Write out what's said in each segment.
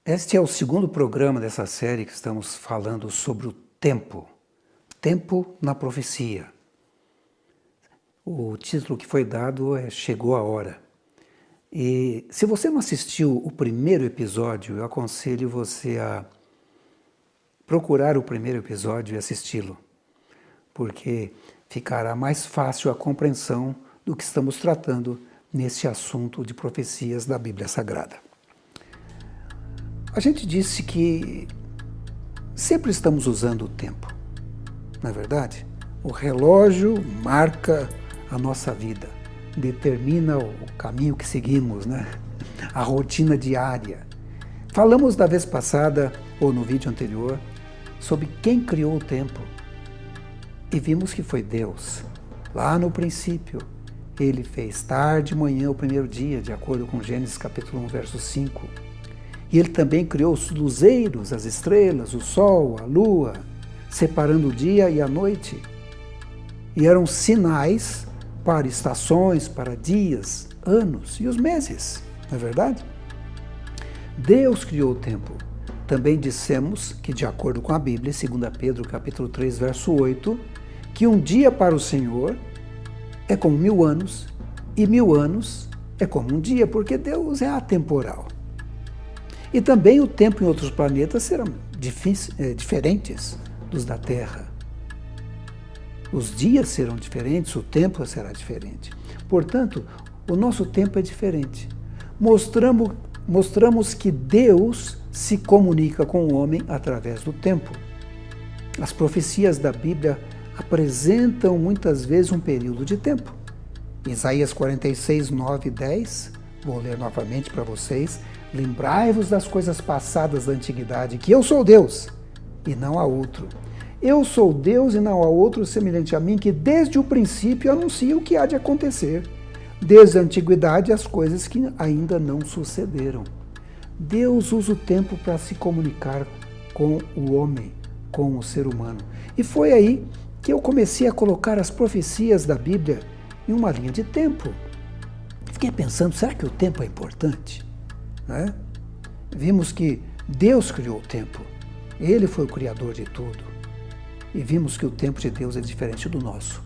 Este é o segundo programa dessa série que estamos falando sobre o tempo. Tempo na profecia. O título que foi dado é Chegou a Hora. E se você não assistiu o primeiro episódio, eu aconselho você a procurar o primeiro episódio e assisti-lo, porque ficará mais fácil a compreensão do que estamos tratando nesse assunto de profecias da Bíblia Sagrada. A gente disse que sempre estamos usando o tempo, não é verdade? O relógio marca a nossa vida, determina o caminho que seguimos, né? A rotina diária. Falamos da vez passada, ou no vídeo anterior, sobre quem criou o tempo. E vimos que foi Deus. Lá no princípio, Ele fez tarde e manhã o primeiro dia, de acordo com Gênesis capítulo 1, verso 5. E Ele também criou os luzeiros, as estrelas, o sol, a lua, separando o dia e a noite. E eram sinais para estações, para dias, anos e os meses, não é verdade? Deus criou o tempo. Também dissemos que, de acordo com a Bíblia, 2 Pedro capítulo 3, verso 8, que um dia para o Senhor é como 1000 anos, e 1000 anos é como um dia, porque Deus é atemporal. E também o tempo em outros planetas serão diferentes dos da Terra. Os dias serão diferentes, o tempo será diferente. Portanto, o nosso tempo é diferente. Mostramos que Deus se comunica com o homem através do tempo. As profecias da Bíblia apresentam muitas vezes um período de tempo. Isaías 46, 9 e 10, vou ler novamente para vocês. Lembrai-vos das coisas passadas da antiguidade, que eu sou Deus e não há outro. Eu sou Deus e não há outro semelhante a mim, que desde o princípio anuncia o que há de acontecer. Desde a antiguidade as coisas que ainda não sucederam. Deus usa o tempo para se comunicar com o homem, com o ser humano. E foi aí que eu comecei a colocar as profecias da Bíblia em uma linha de tempo. Fiquei pensando, será que o tempo é importante? Né? Vimos que Deus criou o tempo. Ele foi o criador de tudo. E vimos que o tempo de Deus é diferente do nosso.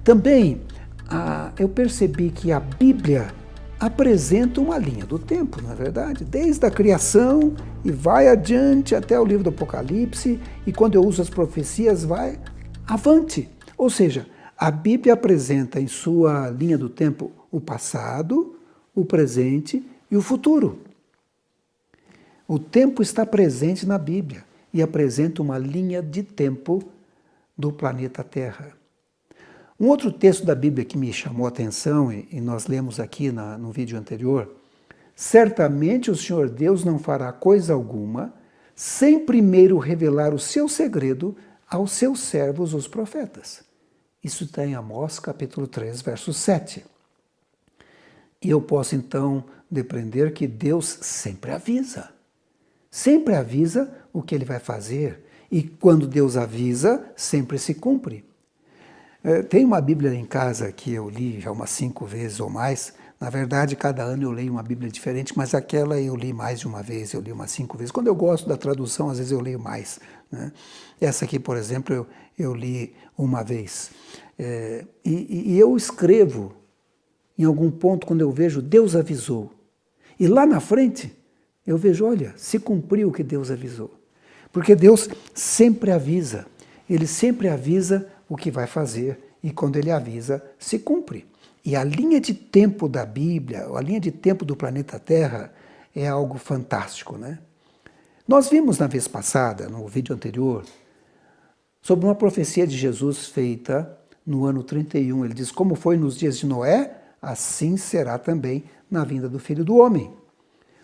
Também eu percebi que a Bíblia apresenta uma linha do tempo, não é verdade? Desde a criação e vai adiante até o livro do Apocalipse, e quando eu uso as profecias, vai avante. Ou seja, a Bíblia apresenta em sua linha do tempo o passado, o presente e o futuro. O tempo está presente na Bíblia e apresenta uma linha de tempo do planeta Terra. Um outro texto da Bíblia que me chamou a atenção, e nós lemos aqui no vídeo anterior, certamente o Senhor Deus não fará coisa alguma sem primeiro revelar o seu segredo aos seus servos, os profetas. Isso está em Amós capítulo 3, verso 7. E eu posso então depreender que Deus sempre avisa. Sempre avisa o que Ele vai fazer. E quando Deus avisa, sempre se cumpre. Tem uma Bíblia em casa que eu li já umas 5 vezes ou mais. Na verdade, cada ano eu leio uma Bíblia diferente, mas aquela eu li mais de uma vez, eu li umas 5 vezes. Quando eu gosto da tradução, às vezes eu leio mais, né? Essa aqui, por exemplo, eu li uma vez. E eu escrevo em algum ponto, quando eu vejo Deus avisou. E lá na frente, eu vejo, olha, se cumpriu o que Deus avisou. Porque Deus sempre avisa. Ele sempre avisa o que vai fazer, e quando Ele avisa, se cumpre. E a linha de tempo da Bíblia, a linha de tempo do planeta Terra, é algo fantástico, né? Nós vimos na vez passada, no vídeo anterior, sobre uma profecia de Jesus feita no ano 31. Ele diz, como foi nos dias de Noé, assim será também na vinda do Filho do Homem.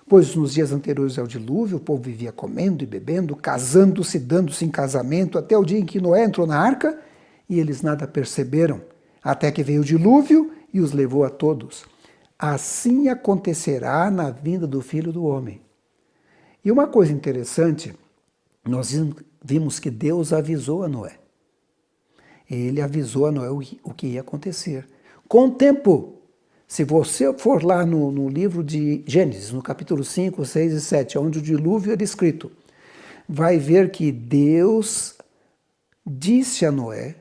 Pois nos dias anteriores ao dilúvio, o povo vivia comendo e bebendo, casando-se, dando-se em casamento, até o dia em que Noé entrou na arca, e eles nada perceberam, até que veio o dilúvio e os levou a todos. Assim acontecerá na vinda do Filho do Homem. E uma coisa interessante, nós vimos que Deus avisou a Noé. Ele avisou a Noé o que ia acontecer. Com o tempo, Se você for lá no livro de Gênesis, no capítulo 5, 6 e 7, onde o dilúvio é descrito, vai ver que Deus disse a Noé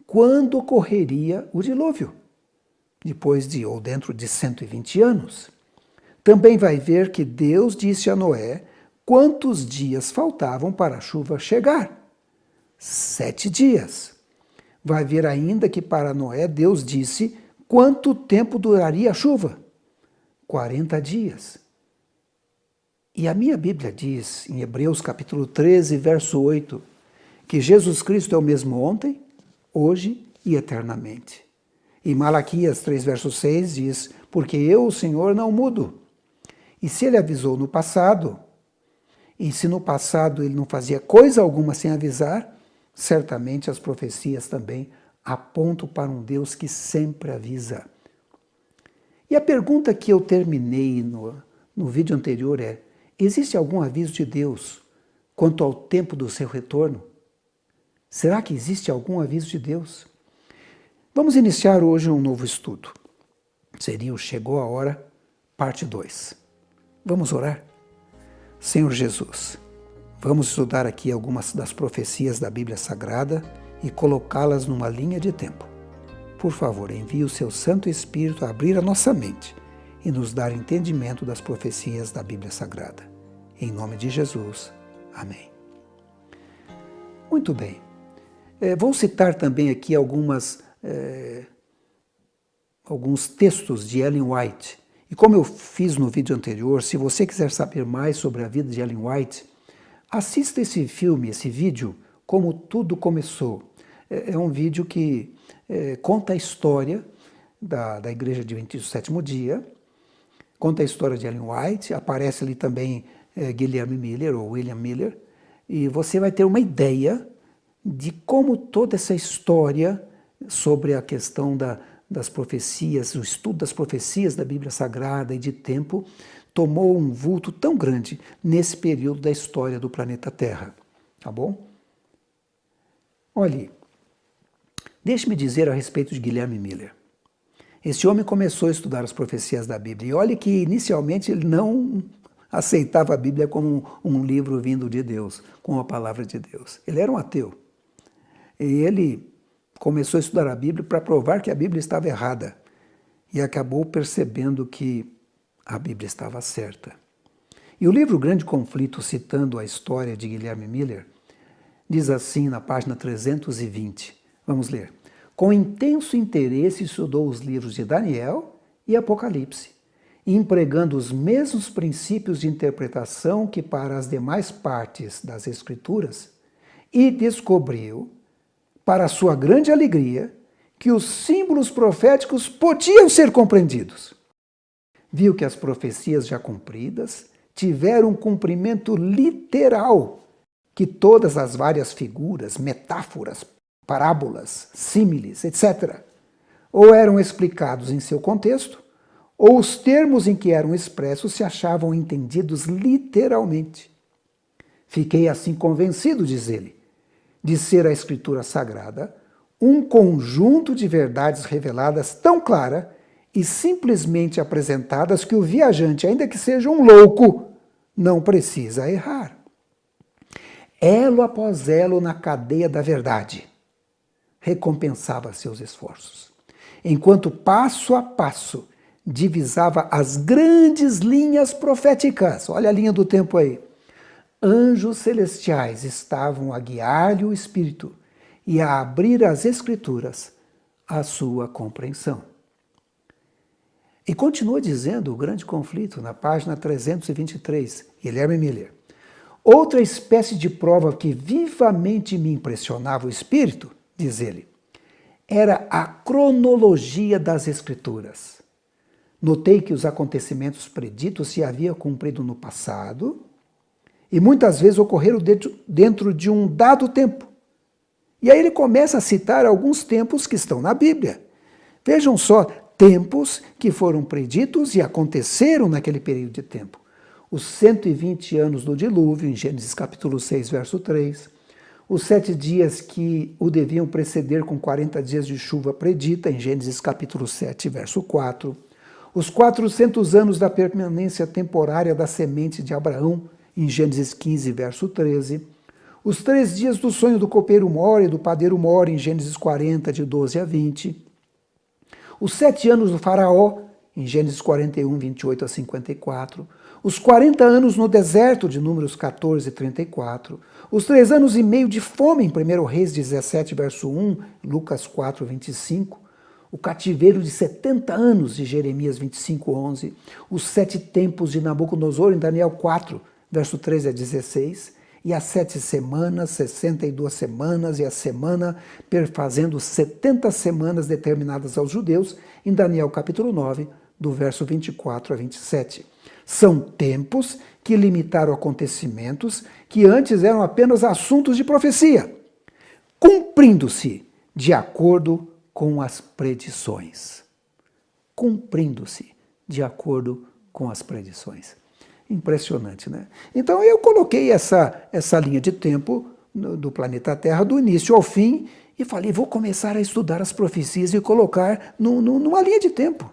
quando ocorreria o dilúvio, depois de ou dentro de 120 anos. Também vai ver que Deus disse a Noé quantos dias faltavam para a chuva chegar. 7 dias. Vai ver ainda que para Noé Deus disse quanto tempo duraria a chuva? 40 dias. E a minha Bíblia diz, em Hebreus capítulo 13, verso 8, que Jesus Cristo é o mesmo ontem, hoje e eternamente. E Malaquias 3, verso 6 diz, porque eu, o Senhor, não mudo. E se ele avisou no passado, e se no passado ele não fazia coisa alguma sem avisar, certamente as profecias também apontam para um Deus que sempre avisa. E a pergunta que eu terminei no vídeo anterior é, existe algum aviso de Deus quanto ao tempo do seu retorno? Será que existe algum aviso de Deus? Vamos iniciar hoje um novo estudo. Seria o Chegou a Hora, parte 2. Vamos orar? Senhor Jesus, vamos estudar aqui algumas das profecias da Bíblia Sagrada e colocá-las numa linha de tempo. Por favor, envie o seu Santo Espírito a abrir a nossa mente e nos dar entendimento das profecias da Bíblia Sagrada. Em nome de Jesus. Amém. Muito bem. Vou citar também aqui alguns textos de Ellen White. E como eu fiz no vídeo anterior, se você quiser saber mais sobre a vida de Ellen White, assista esse vídeo, Como Tudo Começou. É um vídeo que conta a história da Igreja Adventista do Sétimo Dia, conta a história de Ellen White, aparece ali também Guilherme Miller, ou William Miller, e você vai ter uma ideia de como toda essa história sobre a questão das profecias, o estudo das profecias da Bíblia Sagrada e de tempo, tomou um vulto tão grande nesse período da história do planeta Terra. Tá bom? Olhe, deixe-me dizer a respeito de Guilherme Miller. Esse homem começou a estudar as profecias da Bíblia, e olhe que inicialmente ele não aceitava a Bíblia como um livro vindo de Deus, como a palavra de Deus. Ele era um ateu. E ele começou a estudar a Bíblia para provar que a Bíblia estava errada e acabou percebendo que a Bíblia estava certa. E o livro Grande Conflito, citando a história de Guilherme Miller, diz assim na página 320. Vamos ler. Com intenso interesse estudou os livros de Daniel e Apocalipse, empregando os mesmos princípios de interpretação que para as demais partes das Escrituras, e descobriu, para sua grande alegria, que os símbolos proféticos podiam ser compreendidos. Viu que as profecias já cumpridas tiveram um cumprimento literal, que todas as várias figuras, metáforas, parábolas, símiles, etc., ou eram explicados em seu contexto, ou os termos em que eram expressos se achavam entendidos literalmente. Fiquei assim convencido, diz ele, de ser a Escritura Sagrada um conjunto de verdades reveladas tão clara e simplesmente apresentadas que o viajante, ainda que seja um louco, não precisa errar. Elo após elo na cadeia da verdade recompensava seus esforços, enquanto passo a passo divisava as grandes linhas proféticas. Olha a linha do tempo aí. Anjos celestiais estavam a guiar-lhe o espírito e a abrir as Escrituras à sua compreensão. E continua dizendo o Grande Conflito, na página 323, Guilherme Miller. Outra espécie de prova que vivamente me impressionava o espírito, diz ele, era a cronologia das Escrituras. Notei que os acontecimentos preditos se haviam cumprido no passado e muitas vezes ocorreram dentro de um dado tempo. E aí ele começa a citar alguns tempos que estão na Bíblia. Vejam só, tempos que foram preditos e aconteceram naquele período de tempo. Os 120 anos do dilúvio, em Gênesis capítulo 6, verso 3. Os 7 dias que o deviam preceder com 40 dias de chuva predita, em Gênesis capítulo 7, verso 4. Os 400 anos da permanência temporária da semente de Abraão, em Gênesis 15, verso 13. Os 3 dias do sonho do copeiro mor e do padeiro mor, em Gênesis 40, de 12 a 20. Os 7 anos do faraó, em Gênesis 41, 28 a 54. Os 40 anos no deserto, de Números 14, 34. Os 3 anos e meio de fome, em 1 Reis 17, verso 1, Lucas 4, 25. O cativeiro de 70 anos, de Jeremias 25, 11. Os 7 tempos de Nabucodonosor, em Daniel 4, verso 13 a 16. E as 7 semanas, 62 semanas, e a semana perfazendo 70 semanas determinadas aos judeus, em Daniel capítulo 9, do verso 24 a 27. São tempos que limitaram acontecimentos que antes eram apenas assuntos de profecia, cumprindo-se de acordo com as predições. Cumprindo-se de acordo com as predições. Impressionante, né? Então eu coloquei essa linha de tempo do planeta Terra, do início ao fim, e falei, vou começar a estudar as profecias e colocar numa linha de tempo,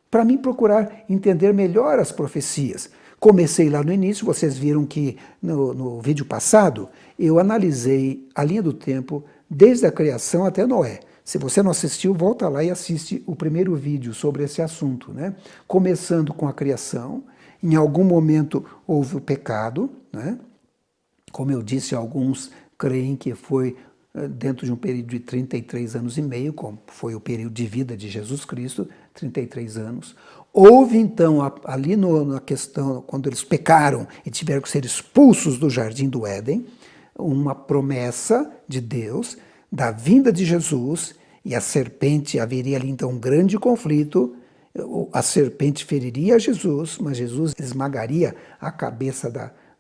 para mim procurar entender melhor as profecias. Comecei lá no início, vocês viram que no vídeo passado, eu analisei a linha do tempo desde a criação até Noé. Se você não assistiu, volta lá e assiste o primeiro vídeo sobre esse assunto, né? Começando com a criação. Em algum momento houve o pecado, né? Como eu disse, alguns creem que foi dentro de um período de 33 anos e meio, como foi o período de vida de Jesus Cristo, 33 anos. Houve então, ali na questão, quando eles pecaram e tiveram que ser expulsos do jardim do Éden, uma promessa de Deus, da vinda de Jesus, e a serpente, haveria ali então um grande conflito. A serpente feriria Jesus, mas Jesus esmagaria a cabeça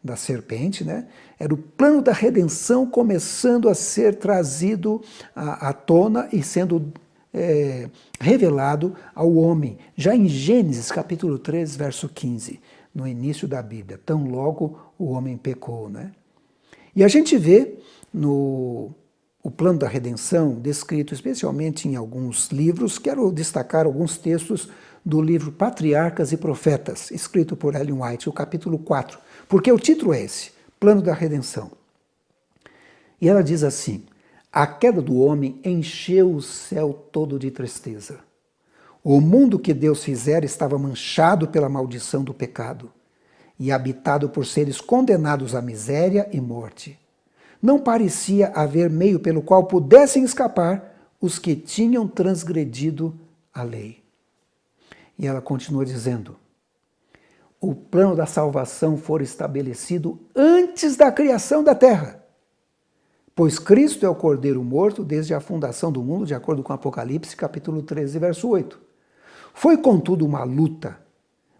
da serpente, né? Era o plano da redenção começando a ser trazido à tona e sendo revelado ao homem. Já em Gênesis capítulo 3, verso 15, no início da Bíblia, tão logo o homem pecou, né? E a gente vê o plano da redenção descrito especialmente em alguns livros. Quero destacar alguns textos do livro Patriarcas e Profetas, escrito por Ellen White, o capítulo 4, porque o título é esse, Plano da Redenção. E ela diz assim: a queda do homem encheu o céu todo de tristeza. O mundo que Deus fizera estava manchado pela maldição do pecado e habitado por seres condenados à miséria e morte. Não parecia haver meio pelo qual pudessem escapar os que tinham transgredido a lei. E ela continua dizendo: o plano da salvação foi estabelecido antes da criação da terra, pois Cristo é o Cordeiro morto desde a fundação do mundo, de acordo com Apocalipse, capítulo 13, verso 8. Foi, contudo, uma luta,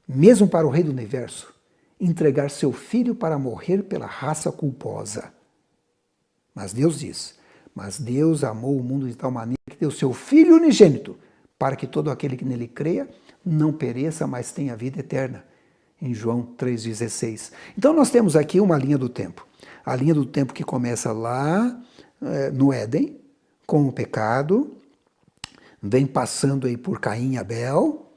mesmo para o Rei do Universo, entregar seu filho para morrer pela raça culposa. Mas Deus diz: mas Deus amou o mundo de tal maneira que deu seu Filho unigênito, para que todo aquele que nele creia não pereça, mas tenha vida eterna. Em João 3,16. Então nós temos aqui uma linha do tempo. A linha do tempo que começa lá no Éden, com o pecado, vem passando aí por Caim e Abel.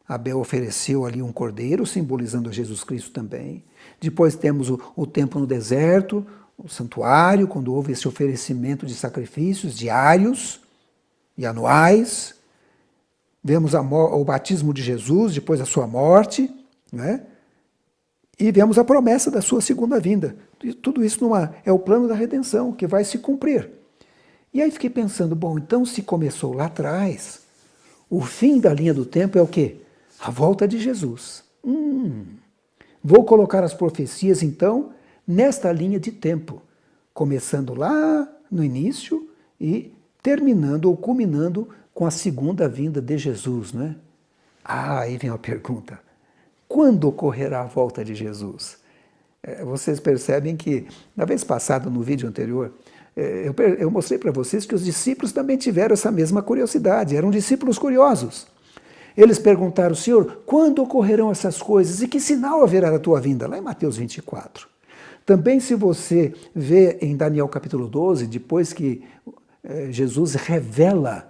Abel ofereceu ali um cordeiro, simbolizando a Jesus Cristo também. Depois temos o tempo no deserto, o santuário, quando houve esse oferecimento de sacrifícios diários e anuais. Vemos o batismo de Jesus, depois a sua morte, né? E vemos a promessa da sua segunda vinda. E tudo isso é o plano da redenção que vai se cumprir. E aí fiquei pensando, bom, então se começou lá atrás, o fim da linha do tempo é o quê? A volta de Jesus. Vou colocar as profecias, então, nesta linha de tempo, começando lá no início e terminando ou culminando com a segunda vinda de Jesus, né? Aí vem a pergunta: quando ocorrerá a volta de Jesus? Vocês percebem que, na vez passada, no vídeo anterior, eu mostrei para vocês que os discípulos também tiveram essa mesma curiosidade, eram discípulos curiosos. Eles perguntaram: Senhor, quando ocorrerão essas coisas e que sinal haverá da tua vinda? Lá em Mateus 24. Também, se você vê em Daniel capítulo 12, depois que Jesus revela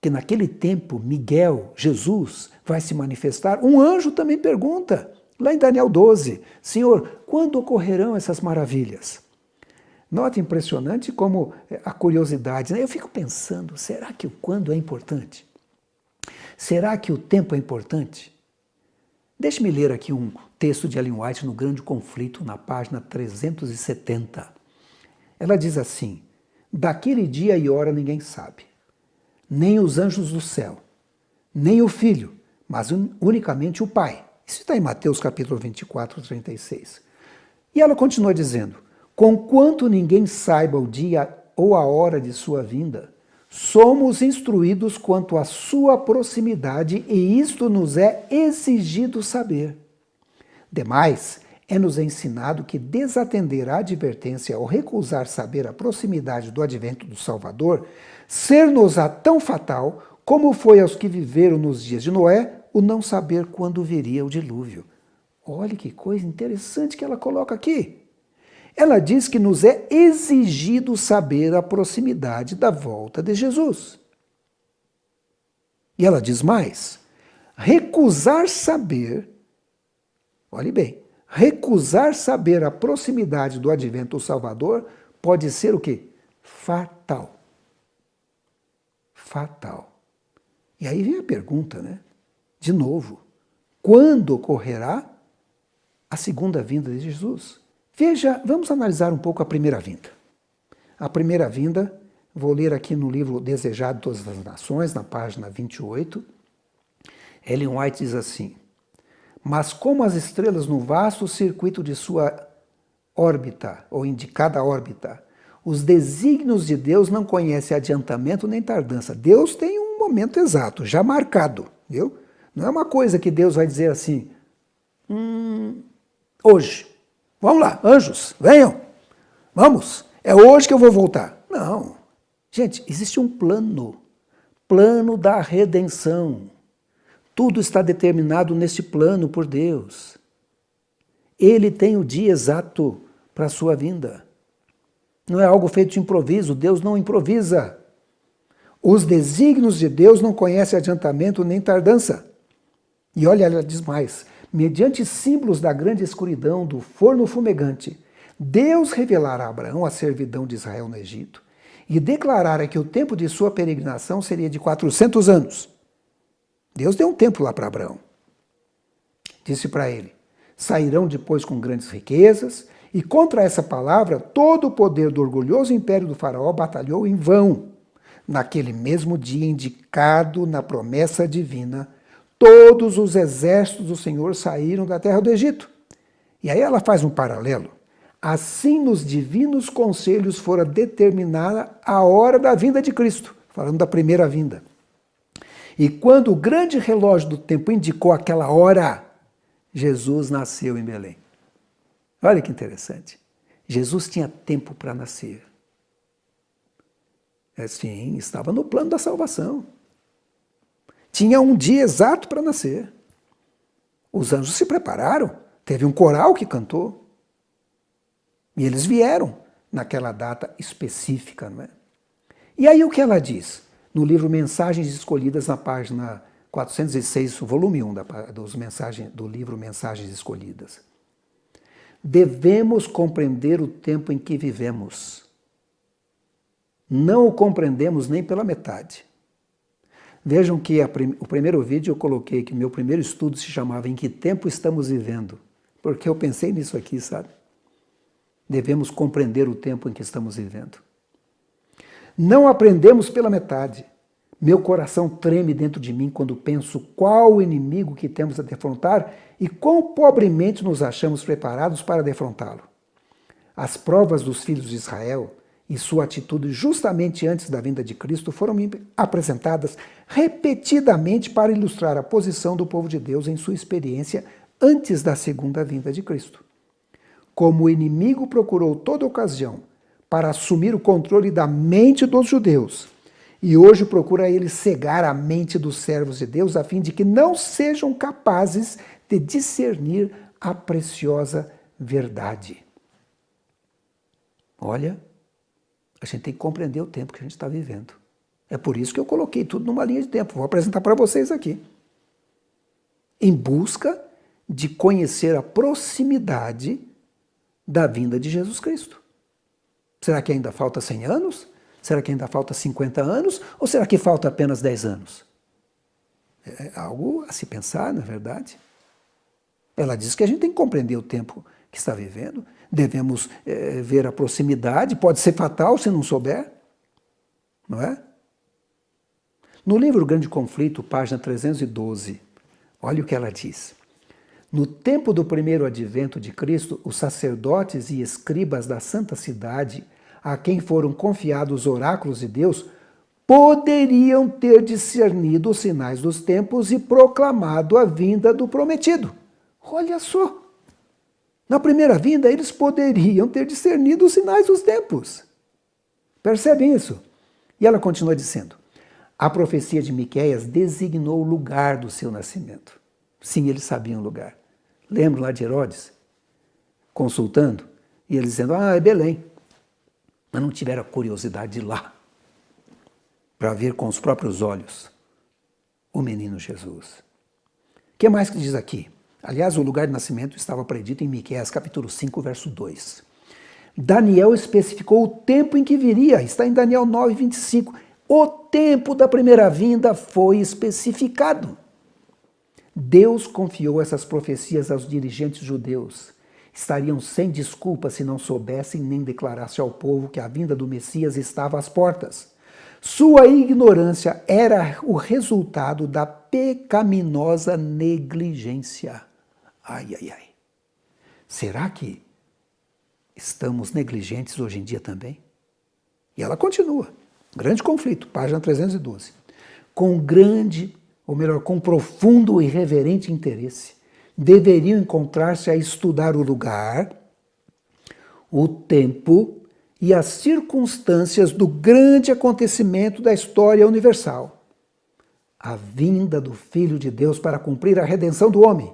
que naquele tempo Jesus vai se manifestar? Um anjo também pergunta, lá em Daniel 12, Senhor, quando ocorrerão essas maravilhas? Nota impressionante como a curiosidade, né? Eu fico pensando, será que o quando é importante? Será que o tempo é importante? Deixe-me ler aqui um texto de Ellen White no Grande Conflito, na página 370. Ela diz assim, daquele dia e hora ninguém sabe, nem os anjos do céu, nem o Filho, mas unicamente o Pai. Isso está em Mateus capítulo 24, 36. E ela continua dizendo, conquanto ninguém saiba o dia ou a hora de sua vinda, somos instruídos quanto à sua proximidade e isto nos é exigido saber. Demais, é-nos ensinado que desatender à advertência ou recusar saber a proximidade do advento do Salvador, ser-nos-á tão fatal como foi aos que viveram nos dias de Noé o não saber quando viria o dilúvio. Olha que coisa interessante que ela coloca aqui. Ela diz que nos é exigido saber a proximidade da volta de Jesus. E ela diz mais, recusar saber, olhe bem, recusar saber a proximidade do advento do Salvador pode ser o quê? Fatal. Fatal. E aí vem a pergunta, né? De novo, quando ocorrerá a segunda vinda de Jesus? Veja, vamos analisar um pouco a primeira vinda. A primeira vinda, vou ler aqui no livro Desejado de Todas as Nações, na página 28. Ellen White diz assim, mas como as estrelas no vasto circuito de sua órbita, ou indicada órbita, os desígnios de Deus não conhecem adiantamento nem tardança. Deus tem um momento exato, já marcado, viu? Não é uma coisa que Deus vai dizer assim, hoje, vamos lá, anjos, venham, vamos, é hoje que eu vou voltar. Não, gente, existe um plano da redenção. Tudo está determinado neste plano por Deus. Ele tem o dia exato para a sua vinda. Não é algo feito de improviso, Deus não improvisa. Os desígnios de Deus não conhecem adiantamento nem tardança. E olha, ela diz mais, mediante símbolos da grande escuridão do forno fumegante, Deus revelará a Abraão a servidão de Israel no Egito e declarara que o tempo de sua peregrinação seria de 400 anos. Deus deu um tempo lá para Abraão. Disse para ele, sairão depois com grandes riquezas, e contra essa palavra todo o poder do orgulhoso império do faraó batalhou em vão. Naquele mesmo dia indicado na promessa divina, todos os exércitos do Senhor saíram da terra do Egito. E aí ela faz um paralelo. Assim nos divinos conselhos fora determinada a hora da vinda de Cristo, falando da primeira vinda. E quando o grande relógio do tempo indicou aquela hora, Jesus nasceu em Belém. Olha que interessante. Jesus tinha tempo para nascer. Sim, estava no plano da salvação. Tinha um dia exato para nascer. Os anjos se prepararam, teve um coral que cantou. E eles vieram naquela data específica, não é? E aí o que ela diz? No livro Mensagens Escolhidas, na página 406, volume 1 do livro Mensagens Escolhidas. Devemos compreender o tempo em que vivemos. Não o compreendemos nem pela metade. Vejam que o primeiro vídeo eu coloquei que meu primeiro estudo se chamava Em que tempo estamos vivendo? Porque eu pensei nisso aqui, sabe? Devemos compreender o tempo em que estamos vivendo. Não aprendemos pela metade. Meu coração treme dentro de mim quando penso qual o inimigo que temos a defrontar e quão pobremente nos achamos preparados para defrontá-lo. As provas dos filhos de Israel e sua atitude justamente antes da vinda de Cristo foram apresentadas repetidamente para ilustrar a posição do povo de Deus em sua experiência antes da segunda vinda de Cristo. Como o inimigo procurou toda ocasião para assumir o controle da mente dos judeus, e hoje procura ele cegar a mente dos servos de Deus a fim de que não sejam capazes de discernir a preciosa verdade. Olha, a gente tem que compreender o tempo que a gente está vivendo. É por isso que eu coloquei tudo numa linha de tempo. Vou apresentar para vocês aqui. em busca de conhecer a proximidade da vinda de Jesus Cristo. Será que ainda falta 100 anos? Será que ainda falta 50 anos? Ou será que falta apenas 10 anos? É algo a se pensar, não é verdade? Ela diz que a gente tem que compreender o tempo que está vivendo, devemos ver a proximidade, pode ser fatal se não souber, não é? No livro Grande Conflito, página 312, olha o que ela diz. No tempo do primeiro advento de Cristo, os sacerdotes e escribas da santa cidade, a quem foram confiados os oráculos de Deus, poderiam ter discernido os sinais dos tempos e proclamado a vinda do prometido. Olha só! Na primeira vinda, eles poderiam ter discernido os sinais dos tempos. Percebem isso? E ela continua dizendo, a profecia de Miqueias designou o lugar do seu nascimento. Sim, eles sabiam o lugar. Lembram lá de Herodes? Consultando, e eles dizendo, é Belém. Mas não tiveram a curiosidade de ir lá, para ver com os próprios olhos o menino Jesus. O que mais que diz aqui? Aliás, o lugar de nascimento estava predito em Miqueias, capítulo 5, verso 2. Daniel especificou o tempo em que viria, está em Daniel 9, 25. O tempo da primeira vinda foi especificado. Deus confiou essas profecias aos dirigentes judeus. Estariam sem desculpa se não soubessem nem declarassem ao povo que a vinda do Messias estava às portas. Sua ignorância era o resultado da pecaminosa negligência. Ai, ai, ai. Será que estamos negligentes hoje em dia também? E ela continua. Grande conflito, página 312. Com profundo e reverente interesse, deveriam encontrar-se a estudar o lugar, o tempo e as circunstâncias do grande acontecimento da história universal. A vinda do Filho de Deus para cumprir a redenção do homem.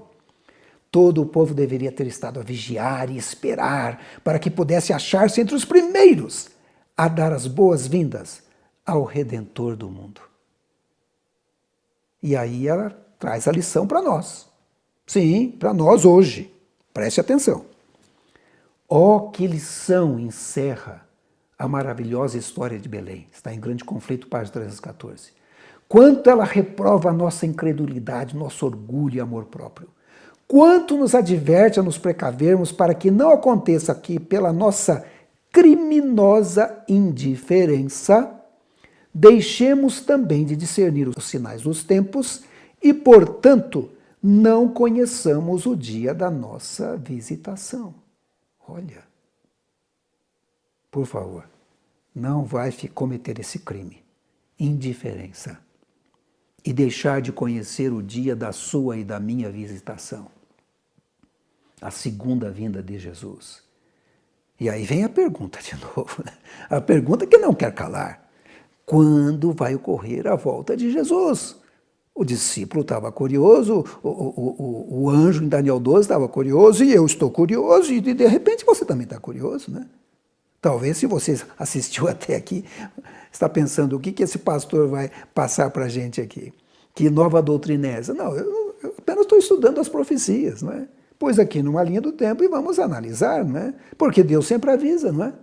Todo o povo deveria ter estado a vigiar e esperar para que pudesse achar-se entre os primeiros a dar as boas-vindas ao Redentor do mundo. E aí ela traz a lição para nós. Sim, para nós hoje. Preste atenção. Oh, que lição encerra a maravilhosa história de Belém. Está em Grande Conflito, página 314. Quanto ela reprova a nossa incredulidade, nosso orgulho e amor próprio. Quanto nos adverte a nos precavermos para que não aconteça que, pela nossa criminosa indiferença, deixemos também de discernir os sinais dos tempos e, portanto, não conheçamos o dia da nossa visitação. Olha, por favor, não vai cometer esse crime, indiferença, e deixar de conhecer o dia da sua e da minha visitação, a segunda vinda de Jesus. E aí vem a pergunta de novo, né? A pergunta que não quer calar. Quando vai ocorrer a volta de Jesus? O discípulo estava curioso, o anjo em Daniel 12 estava curioso, e eu estou curioso, e de repente você também está curioso, né? Talvez, se você assistiu até aqui, está pensando, o que esse pastor vai passar para a gente aqui? Que nova doutrina é essa? Não, eu apenas estou estudando as profecias, não é? Pôs aqui numa linha do tempo e vamos analisar, não é? Porque Deus sempre avisa, não é?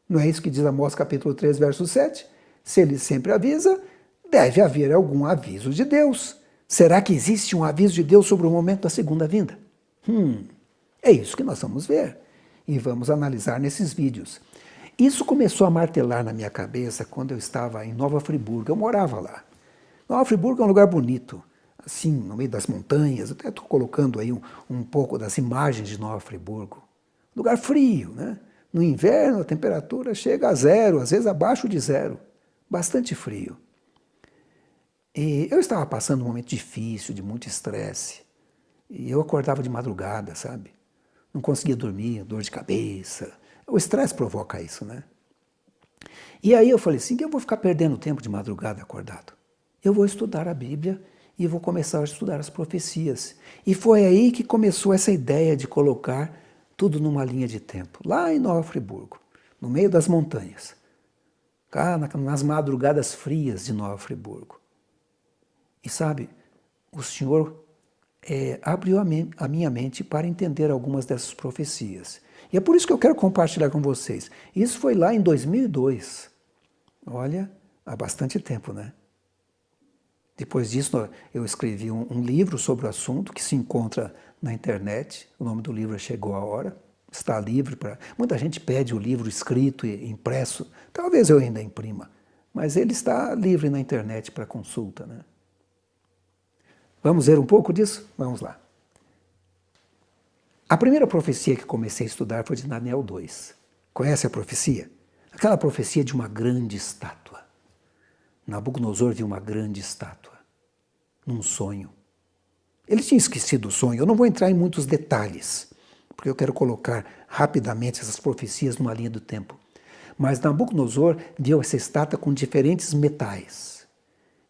Não é isso que diz Amós capítulo 3, verso 7? Se ele sempre avisa, deve haver algum aviso de Deus. Será que existe um aviso de Deus sobre o momento da segunda vinda? É isso que nós vamos ver e vamos analisar nesses vídeos. Isso começou a martelar na minha cabeça quando eu estava em Nova Friburgo. Eu morava lá. Nova Friburgo é um lugar bonito, assim, no meio das montanhas. Eu até estou colocando aí um pouco das imagens de Nova Friburgo. Lugar frio, né? No inverno a temperatura chega a 0, às vezes abaixo de 0. Bastante frio. E eu estava passando um momento difícil, de muito estresse. E eu acordava de madrugada, sabe? Não conseguia dormir, dor de cabeça. O estresse provoca isso, né? E aí eu falei assim, que eu vou ficar perdendo tempo de madrugada acordado. Eu vou estudar a Bíblia e vou começar a estudar as profecias. E foi aí que começou essa ideia de colocar tudo numa linha de tempo. Lá em Nova Friburgo, no meio das montanhas. Cá nas madrugadas frias de Nova Friburgo. E sabe, o Senhor abriu a minha mente para entender algumas dessas profecias. E é por isso que eu quero compartilhar com vocês. Isso foi lá em 2002. Olha, há bastante tempo, né? Depois disso, eu escrevi um livro sobre o assunto que se encontra na internet. O nome do livro é Chegou a Hora. Está livre para... Muita gente pede o livro escrito e impresso. Talvez eu ainda imprima. Mas ele está livre na internet para consulta, né? Vamos ver um pouco disso? Vamos lá. A primeira profecia que comecei a estudar foi de Daniel 2. Conhece a profecia? Aquela profecia de uma grande estátua. Nabucodonosor viu uma grande estátua, num sonho. Ele tinha esquecido o sonho, eu não vou entrar em muitos detalhes, porque eu quero colocar rapidamente essas profecias numa linha do tempo. Mas Nabucodonosor viu essa estátua com diferentes metais.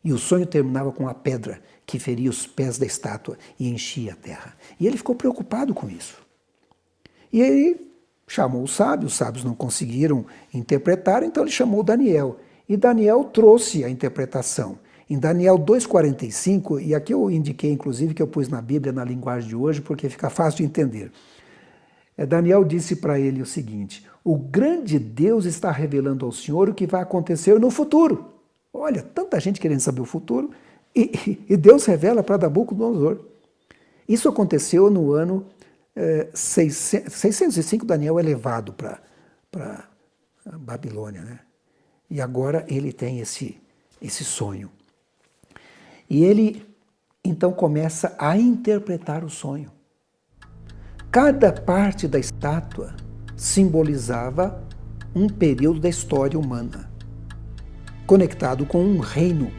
E o sonho terminava com a pedra que feria os pés da estátua e enchia a terra. E ele ficou preocupado com isso. E ele chamou os sábios não conseguiram interpretar, então ele chamou Daniel. E Daniel trouxe a interpretação. Em Daniel 2,45, e aqui eu indiquei, inclusive, que eu pus na Bíblia na linguagem de hoje, porque fica fácil de entender. Daniel disse para ele o seguinte: o grande Deus está revelando ao Senhor o que vai acontecer no futuro. Olha, tanta gente querendo saber o futuro, e Deus revela para Nabucodonosor. Isso aconteceu no ano 605, Daniel é levado para a Babilônia, né? E agora ele tem esse sonho. E ele, então, começa a interpretar o sonho. Cada parte da estátua simbolizava um período da história humana, conectado com um reino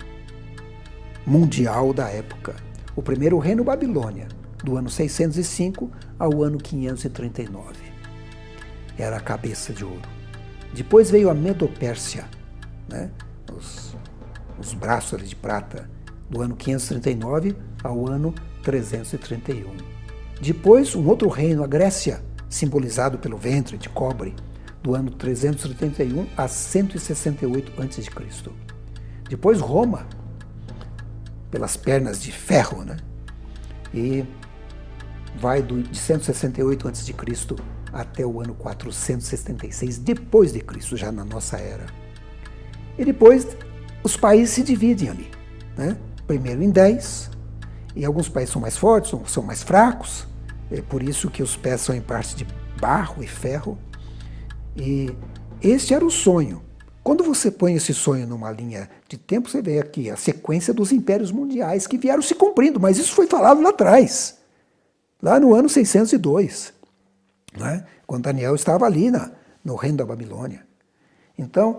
mundial da época. O primeiro reino Babilônia, do ano 605 ao ano 539. Era a cabeça de ouro. Depois veio a Medopérsia, né? Os braços ali de prata, do ano 539 ao ano 331. Depois, um outro reino, a Grécia, simbolizado pelo ventre de cobre, do ano 331 a 168 a.C. Depois, Roma, pelas pernas de ferro, né? E vai de 168 a.C. até o ano 476 depois de Cristo, já na nossa era. E depois os países se dividem ali, né? Primeiro em 10, e alguns países são mais fortes, são mais fracos, é por isso que os pés são em parte de barro e ferro. E esse era o sonho. Quando você põe esse sonho numa linha de tempo, você vê aqui a sequência dos impérios mundiais que vieram se cumprindo, mas isso foi falado lá atrás, lá no ano 602, né? Quando Daniel estava ali no reino da Babilônia. Então,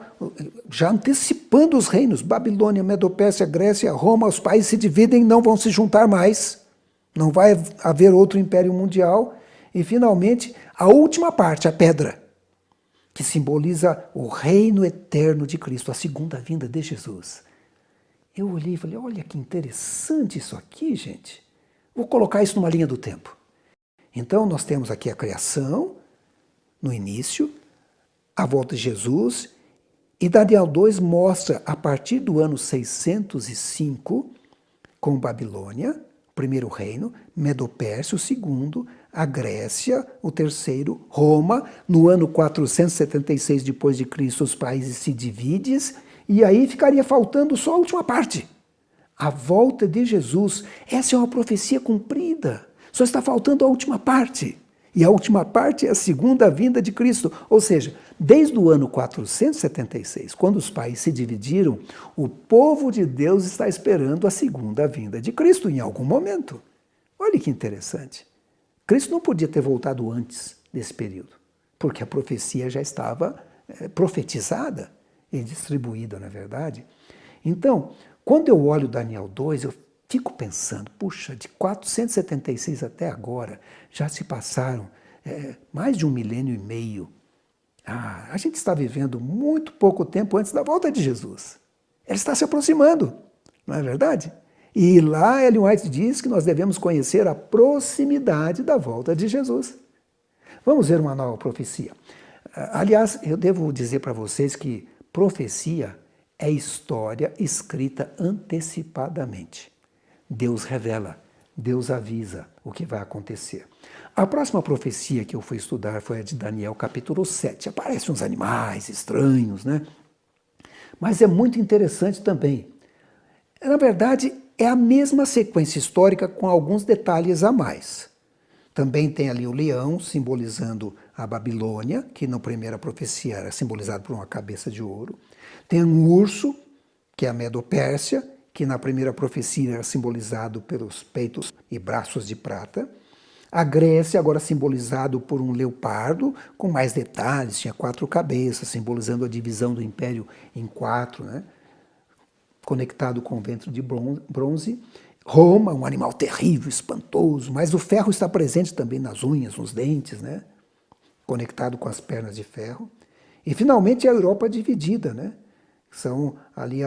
já antecipando os reinos, Babilônia, Medopérsia, Grécia, Roma, os países se dividem, não vão se juntar mais, não vai haver outro império mundial, e finalmente a última parte, a pedra, que simboliza o reino eterno de Cristo, a segunda vinda de Jesus. Eu olhei e falei, olha que interessante isso aqui, gente. Vou colocar isso numa linha do tempo. Então, nós temos aqui a criação, no início, a volta de Jesus, e Daniel 2 mostra, a partir do ano 605, com Babilônia, o primeiro reino, Medopérsia, o segundo, a Grécia, o terceiro, Roma, no ano 476 depois de Cristo, os países se dividem, e aí ficaria faltando só a última parte, a volta de Jesus. Essa é uma profecia cumprida, só está faltando a última parte. E a última parte é a segunda vinda de Cristo. Ou seja, desde o ano 476, quando os países se dividiram, o povo de Deus está esperando a segunda vinda de Cristo em algum momento. Olha que interessante. Cristo não podia ter voltado antes desse período, porque a profecia já estava profetizada e distribuída, na verdade. Então, quando eu olho Daniel 2, eu fico pensando, puxa, de 476 até agora, já se passaram mais de 1,5 milênio. A gente está vivendo muito pouco tempo antes da volta de Jesus. Ele está se aproximando, não é verdade? E lá Ellen White diz que nós devemos conhecer a proximidade da volta de Jesus. Vamos ver uma nova profecia. Aliás, eu devo dizer para vocês que profecia é história escrita antecipadamente. Deus revela Deus avisa o que vai acontecer. A próxima profecia que eu fui estudar foi a de Daniel, capítulo 7. Aparecem uns animais estranhos, né? Mas é muito interessante também. Na verdade, é a mesma sequência histórica com alguns detalhes a mais. Também tem ali o leão, simbolizando a Babilônia, que na primeira profecia era simbolizado por uma cabeça de ouro. Tem um urso, que é a Medo-Pérsia, que na primeira profecia era simbolizado pelos peitos e braços de prata. A Grécia, agora simbolizado por um leopardo, com mais detalhes, tinha 4 cabeças, simbolizando a divisão do império em 4, né? Conectado com o ventre de bronze. Roma, um animal terrível, espantoso, mas o ferro está presente também nas unhas, nos dentes, né? Conectado com as pernas de ferro. E, finalmente, a Europa dividida, né? São ali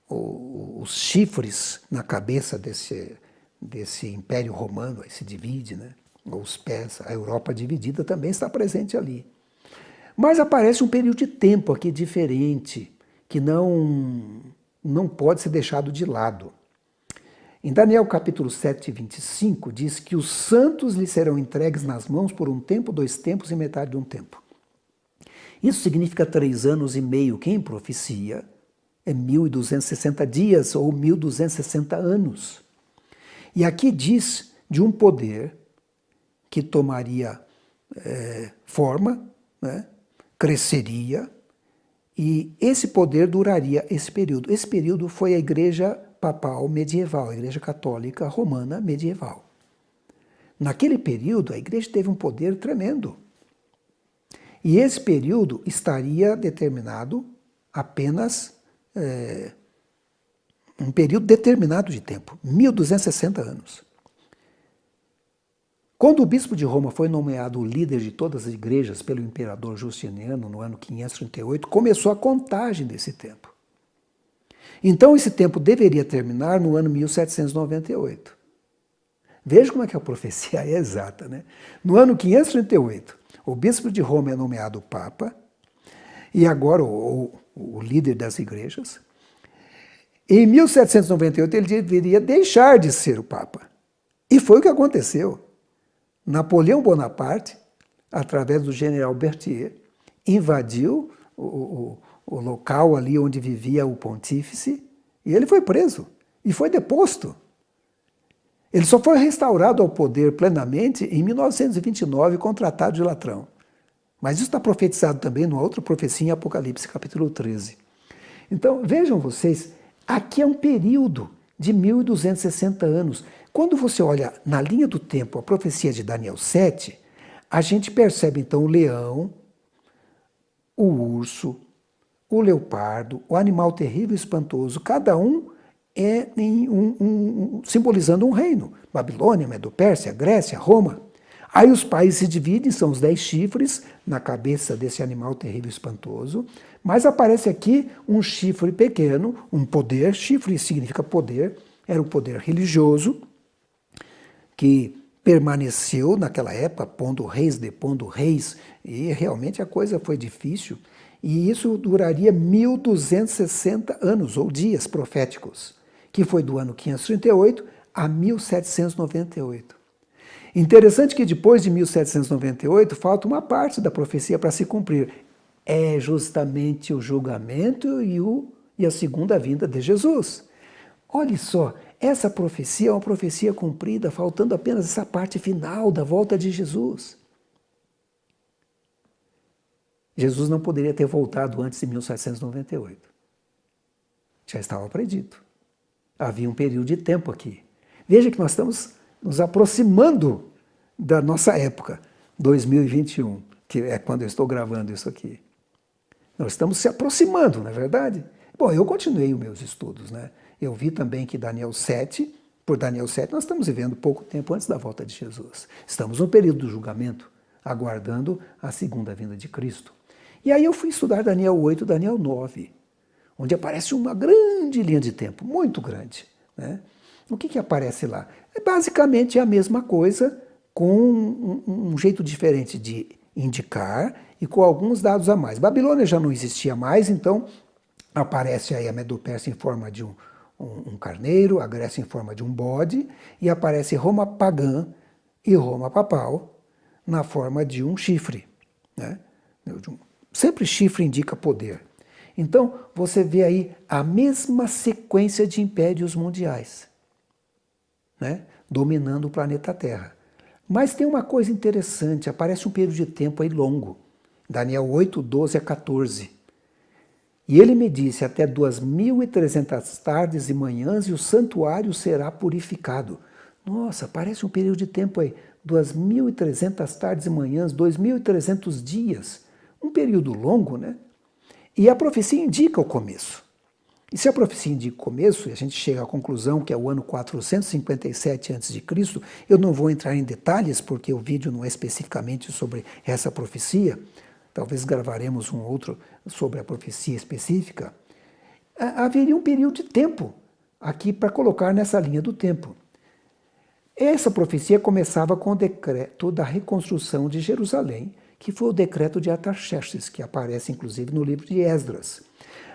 os chifres na cabeça desse Império Romano, aí se divide, né? Os pés, a Europa dividida também está presente ali. Mas aparece um período de tempo aqui diferente, que não pode ser deixado de lado. Em Daniel capítulo 7, 25, diz que os santos lhe serão entregues nas mãos por um tempo, 2 tempos e metade de um tempo. Isso significa 3 anos e meio, que em profecia é 1.260 dias ou 1.260 anos. E aqui diz de um poder que tomaria forma, né, cresceria, e esse poder duraria esse período. Esse período foi a Igreja Papal medieval, a Igreja Católica Romana medieval. Naquele período, a Igreja teve um poder tremendo. E esse período estaria determinado apenas um período determinado de tempo, 1.260 anos. Quando o bispo de Roma foi nomeado o líder de todas as igrejas pelo imperador Justiniano, no ano 538, começou a contagem desse tempo. Então, esse tempo deveria terminar no ano 1798. Veja como é que a profecia é exata, né? No ano 538, o bispo de Roma é nomeado papa, e agora o líder das igrejas. Em 1798, ele deveria deixar de ser o papa. E foi o que aconteceu. Napoleão Bonaparte, através do general Berthier, invadiu o local ali onde vivia o pontífice, e ele foi preso e foi deposto. Ele só foi restaurado ao poder plenamente em 1929 com o Tratado de Latrão. Mas isso está profetizado também numa outra profecia em Apocalipse, capítulo 13. Então, vejam vocês, aqui é um período de 1.260 anos. Quando você olha na linha do tempo a profecia de Daniel 7, a gente percebe então o leão, o urso, o leopardo, o animal terrível e espantoso, cada um é simbolizando um reino. Babilônia, Medo-Pérsia, Grécia, Roma. Aí os países se dividem, são os 10 chifres na cabeça desse animal terrível e espantoso, mas aparece aqui um chifre pequeno, um poder, chifre significa poder, era o poder religioso, que permaneceu naquela época, pondo reis, depondo reis, e realmente a coisa foi difícil, e isso duraria 1.260 anos, ou dias proféticos, que foi do ano 538 a 1798. Interessante que depois de 1798, falta uma parte da profecia para se cumprir. É justamente o julgamento e a segunda vinda de Jesus. Olha só, essa profecia é uma profecia cumprida, faltando apenas essa parte final da volta de Jesus. Jesus não poderia ter voltado antes de 1798. Já estava predito. Havia um período de tempo aqui. Veja que nós estamos nos aproximando da nossa época, 2021, que é quando eu estou gravando isso aqui. Nós estamos se aproximando, não é verdade? Bom, eu continuei os meus estudos, né? Eu vi também que Daniel 7, por Daniel 7, nós estamos vivendo pouco tempo antes da volta de Jesus. Estamos no período do julgamento, aguardando a segunda vinda de Cristo. E aí eu fui estudar Daniel 8, Daniel 9, onde aparece uma grande linha de tempo, muito grande, né? O que aparece lá? É basicamente a mesma coisa, com um jeito diferente de indicar e com alguns dados a mais. Babilônia já não existia mais, então aparece aí a Medo-Pérsia em forma de um carneiro, a Grécia em forma de um bode, e aparece Roma pagã e Roma papal na forma de um chifre, né? Sempre chifre indica poder. Então, você vê aí a mesma sequência de impérios mundiais, né? Dominando o planeta Terra. Mas tem uma coisa interessante, aparece um período de tempo aí longo, Daniel 8, 12 a 14. E ele me disse, até 2.300 tardes e manhãs, e o santuário será purificado. Nossa, parece um período de tempo aí, 2.300 tardes e manhãs, 2.300 dias. Um período longo, né? E a profecia indica o começo. E se a profecia indica o começo, e a gente chega à conclusão que é o ano 457 a.C., eu não vou entrar em detalhes, porque o vídeo não é especificamente sobre essa profecia, talvez gravaremos um outro sobre a profecia específica, haveria um período de tempo aqui para colocar nessa linha do tempo. Essa profecia começava com o decreto da reconstrução de Jerusalém, que foi o decreto de Artaxerxes, que aparece inclusive no livro de Esdras.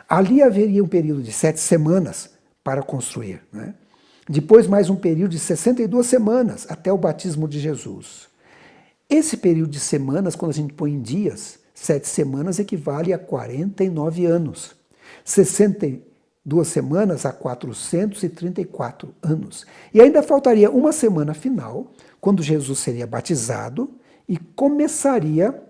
Ali haveria um período de 7 semanas para construir, né? Depois mais um período de 62 semanas até o batismo de Jesus. Esse período de semanas, quando a gente põe em dias, 7 semanas equivale a 49 anos. 62 semanas a 434 anos. E ainda faltaria uma semana final, quando Jesus seria batizado e começaria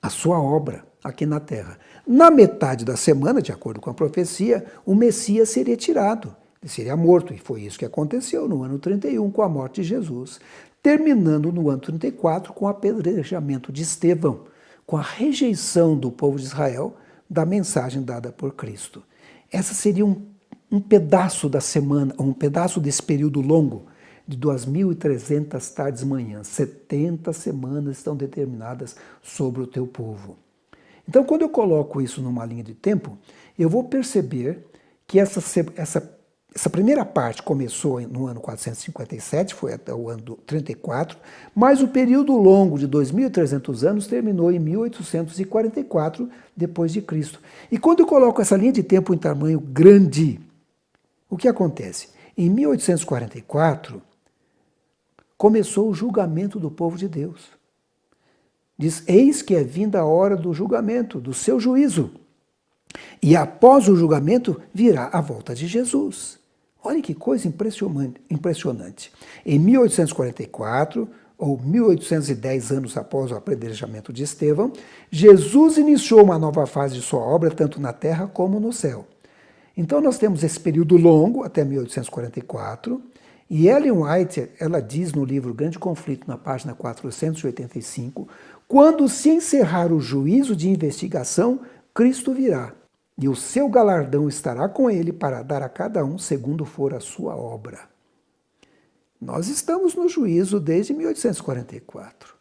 a sua obra aqui na terra. Na metade da semana, de acordo com a profecia, o Messias seria tirado, ele seria morto, e foi isso que aconteceu no ano 31 com a morte de Jesus, terminando no ano 34 com o apedrejamento de Estevão, com a rejeição do povo de Israel da mensagem dada por Cristo. Essa seria um pedaço da semana, um pedaço desse período longo, de 2.300 tardes e manhãs. 70 semanas estão determinadas sobre o teu povo. Então, quando eu coloco isso numa linha de tempo, eu vou perceber que essa primeira parte começou no ano 457, foi até o ano 34, mas o período longo de 2.300 anos terminou em 1844 depois de Cristo. E quando eu coloco essa linha de tempo em tamanho grande, o que acontece? Em 1844, começou o julgamento do povo de Deus. Diz, eis que é vinda a hora do julgamento, do seu juízo. E após o julgamento virá a volta de Jesus. Olha que coisa impressionante. Em 1844, ou 1810 anos após o apedrejamento de Estevão, Jesus iniciou uma nova fase de sua obra, tanto na terra como no céu. Então nós temos esse período longo, até 1844, e Ellen White, ela diz no livro Grande Conflito, na página 485, quando se encerrar o juízo de investigação, Cristo virá, e o seu galardão estará com ele para dar a cada um segundo for a sua obra. Nós estamos no juízo desde 1844.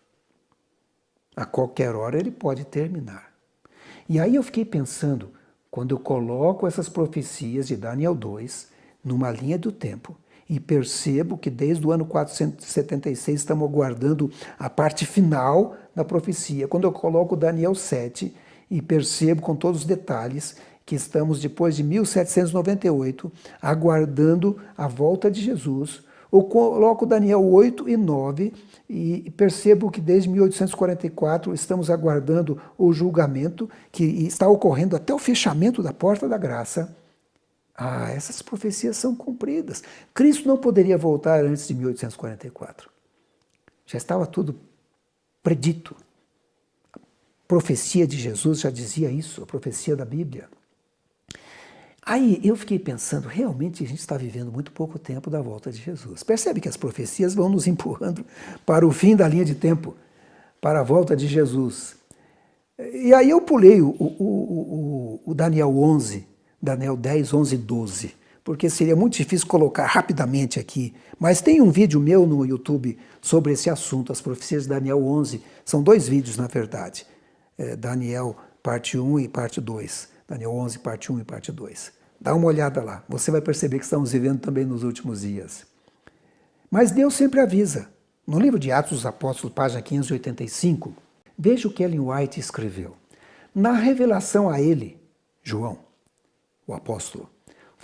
A qualquer hora ele pode terminar. E aí eu fiquei pensando, quando eu coloco essas profecias de Daniel 2 numa linha do tempo, e percebo que desde o ano 476 estamos aguardando a parte final da profecia. Quando eu coloco Daniel 7 e percebo com todos os detalhes que estamos depois de 1798 aguardando a volta de Jesus, eu coloco Daniel 8 e 9 e percebo que desde 1844 estamos aguardando o julgamento que está ocorrendo até o fechamento da porta da graça. Essas profecias são cumpridas. Cristo não poderia voltar antes de 1844. Já estava tudo predito. A profecia de Jesus já dizia isso, a profecia da Bíblia. Aí eu fiquei pensando, realmente a gente está vivendo muito pouco tempo da volta de Jesus. Percebe que as profecias vão nos empurrando para o fim da linha de tempo, para a volta de Jesus. E aí eu pulei o Daniel 11, Daniel 10, 11 e 12, porque seria muito difícil colocar rapidamente aqui. Mas tem um vídeo meu no YouTube sobre esse assunto, as profecias de Daniel 11. São 2 vídeos, na verdade. Daniel parte 1 e parte 2. Daniel 11, parte 1 e parte 2. Dá uma olhada lá. Você vai perceber que estamos vivendo também nos últimos dias. Mas Deus sempre avisa. No livro de Atos dos Apóstolos, página 585, veja o que Ellen White escreveu. Na revelação a ele, João, o apóstolo,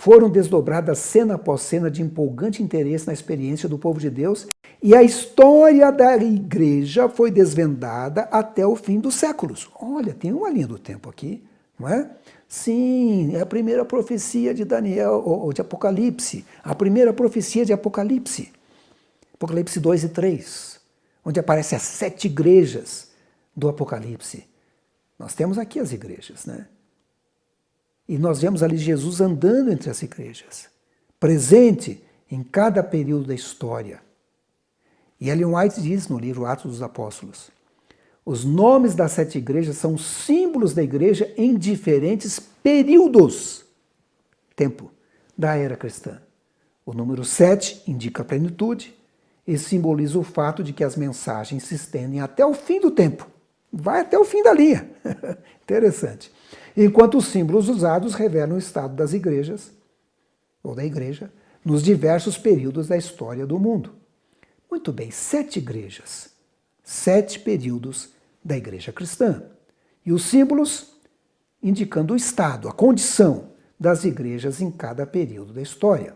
Foram desdobradas cena após cena de empolgante interesse na experiência do povo de Deus e a história da igreja foi desvendada até o fim dos séculos. Olha, tem uma linha do tempo aqui, não é? Sim, é a primeira profecia de Daniel, ou de Apocalipse, a primeira profecia de Apocalipse, Apocalipse 2 e 3, onde aparecem as 7 igrejas do Apocalipse. Nós temos aqui as igrejas, né? E nós vemos ali Jesus andando entre as igrejas, presente em cada período da história. E Ellen White diz no livro Atos dos Apóstolos, os nomes das 7 igrejas são símbolos da igreja em diferentes períodos, tempo, da era cristã. O número 7 indica a plenitude e simboliza o fato de que as mensagens se estendem até o fim do tempo. Vai até o fim da linha. Interessante. Enquanto os símbolos usados revelam o estado das igrejas, ou da igreja, nos diversos períodos da história do mundo. Muito bem, 7 igrejas, 7 períodos da igreja cristã. E os símbolos indicando o estado, a condição das igrejas em cada período da história.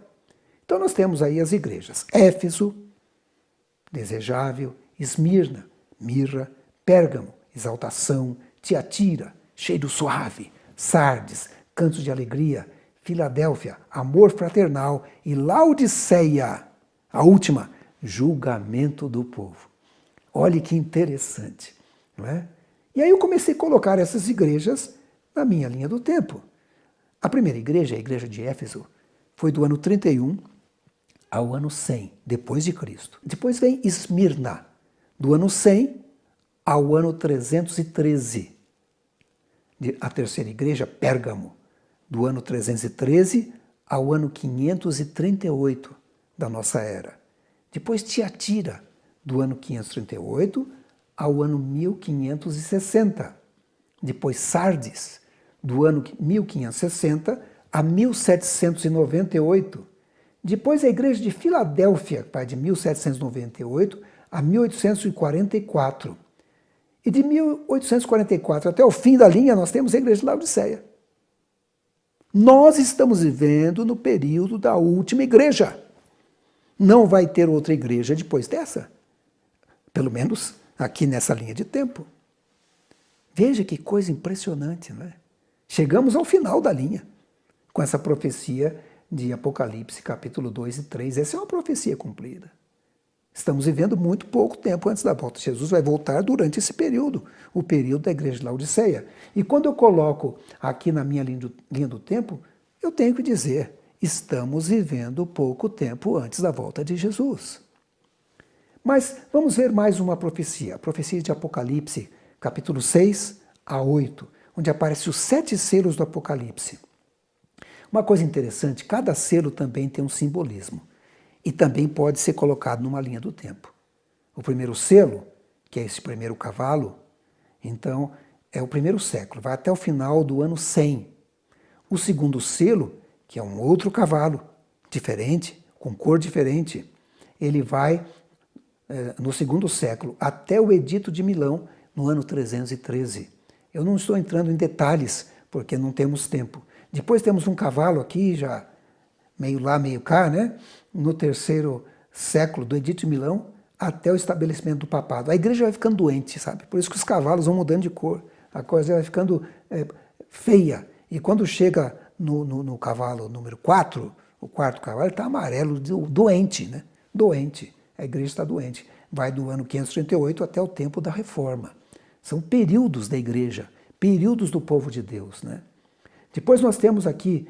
Então nós temos aí as igrejas: Éfeso, desejável; Esmirna, mirra; Pérgamo, exaltação; Tiatira, cheiro suave; Sardes, cantos de alegria; Filadélfia, amor fraternal; e Laodiceia, a última, julgamento do povo. Olhe que interessante, não é? E aí eu comecei a colocar essas igrejas na minha linha do tempo. A primeira igreja, a igreja de Éfeso, foi do ano 31 ao ano 100, depois de Cristo. Depois vem Esmirna, do ano 100 ao ano 313. A terceira igreja, Pérgamo, do ano 313 ao ano 538 da nossa era. Depois Tiatira, do ano 538 ao ano 1560. Depois Sardes, do ano 1560 a 1798. Depois a igreja de Filadélfia, que vai de 1798 a 1844. E de 1844 até o fim da linha nós temos a igreja de Laodiceia. Nós estamos vivendo no período da última igreja. Não vai ter outra igreja depois dessa. Pelo menos aqui nessa linha de tempo. Veja que coisa impressionante, não é? Chegamos ao final da linha, com essa profecia de Apocalipse, capítulo 2 e 3. Essa é uma profecia cumprida. Estamos vivendo muito pouco tempo antes da volta. Jesus vai voltar durante esse período, o período da igreja de Laodiceia. E quando eu coloco aqui na minha linha do tempo, eu tenho que dizer, estamos vivendo pouco tempo antes da volta de Jesus. Mas vamos ver mais uma profecia, a profecia de Apocalipse, capítulo 6 a 8, onde aparecem os 7 selos do Apocalipse. Uma coisa interessante, cada selo também tem um simbolismo e também pode ser colocado numa linha do tempo. O primeiro selo, que é esse primeiro cavalo, então é o primeiro século, vai até o final do ano 100. O segundo selo, que é um outro cavalo, diferente, com cor diferente, ele vai no segundo século, até o Edito de Milão, no ano 313. Eu não estou entrando em detalhes, porque não temos tempo. Depois temos um cavalo aqui, já meio lá, meio cá, né? No terceiro século do Edito de Milão, até o estabelecimento do papado. A igreja vai ficando doente, sabe? Por isso que os cavalos vão mudando de cor. A coisa vai ficando feia. E quando chega no cavalo número 4, o quarto cavalo, ele está amarelo, doente, né? Doente. A igreja está doente. Vai do ano 538 até o tempo da Reforma. São períodos da igreja, períodos do povo de Deus, né? Depois nós temos aqui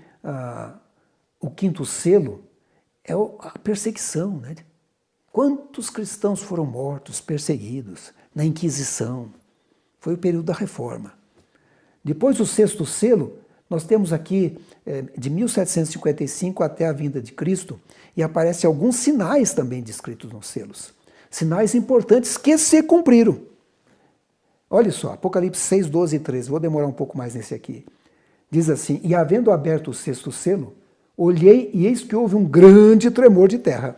o quinto selo, é a perseguição, né? Quantos cristãos foram mortos, perseguidos na Inquisição? Foi o período da Reforma. Depois do sexto selo, nós temos aqui de 1755 até a vinda de Cristo, e aparecem alguns sinais também descritos nos selos. Sinais importantes que se cumpriram. Olha só, Apocalipse 6, 12 e 13, vou demorar um pouco mais nesse aqui. Diz assim, e havendo aberto o sexto selo, olhei e eis que houve um grande tremor de terra.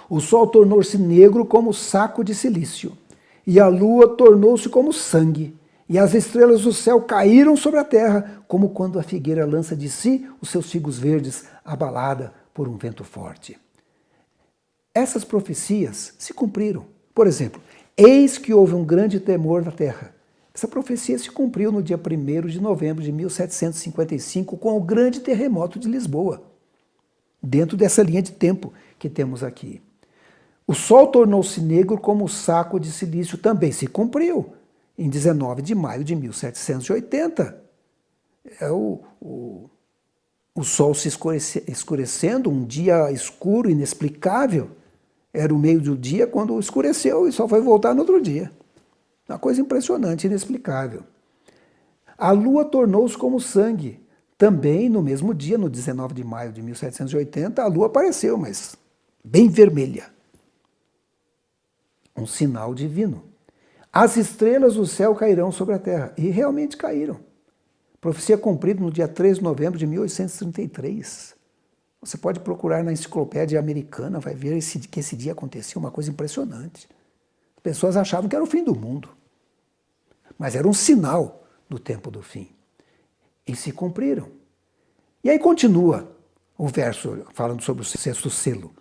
O sol tornou-se negro como saco de silício, e a lua tornou-se como sangue, E as estrelas do céu caíram sobre a terra, como quando a figueira lança de si os seus figos verdes, abalada por um vento forte. Essas profecias se cumpriram. Por exemplo, eis que houve um grande temor na terra. Essa profecia se cumpriu no dia 1º de novembro de 1755, com o grande terremoto de Lisboa, dentro dessa linha de tempo que temos aqui. O sol tornou-se negro como o saco de silício, também se cumpriu, em 19 de maio de 1780. O sol se escurecendo, um dia escuro, inexplicável. Era o meio do dia quando escureceu e só foi voltar no outro dia. Uma coisa impressionante, inexplicável. A lua tornou-se como sangue. Também no mesmo dia, no 19 de maio de 1780, a lua apareceu, mas bem vermelha. Um sinal divino. As estrelas do céu cairão sobre a terra. E realmente caíram. Profecia cumprida no dia 3 de novembro de 1833. Você pode procurar na enciclopédia americana, vai ver que esse dia aconteceu, uma coisa impressionante. As pessoas achavam que era o fim do mundo. Mas era um sinal do tempo do fim. E se cumpriram. E aí continua o verso falando sobre o sexto selo.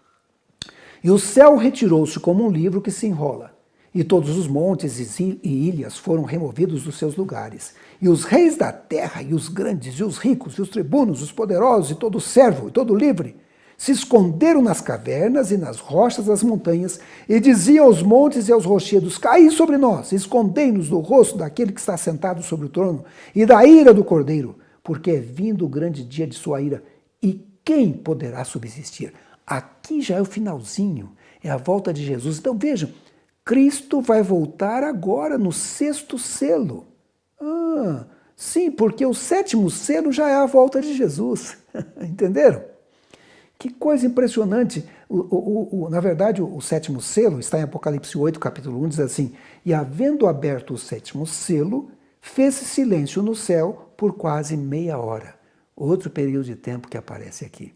E o céu retirou-se como um livro que se enrola, e todos os montes e ilhas foram removidos dos seus lugares. E os reis da terra, e os grandes, e os ricos, e os tribunos, os poderosos, e todo servo, e todo livre, se esconderam nas cavernas e nas rochas das montanhas, e diziam aos montes e aos rochedos: caí sobre nós, escondei-nos do rosto daquele que está sentado sobre o trono, e da ira do Cordeiro, porque é vindo o grande dia de sua ira, e quem poderá subsistir? Aqui já é o finalzinho, é a volta de Jesus. Então vejam, Cristo vai voltar agora no sexto selo. Sim, porque o sétimo selo já é a volta de Jesus. Entenderam? Que coisa impressionante. Na verdade, o sétimo selo está em Apocalipse 8, capítulo 1, diz assim: e havendo aberto o sétimo selo, fez-se silêncio no céu por quase meia hora. Outro período de tempo que aparece aqui.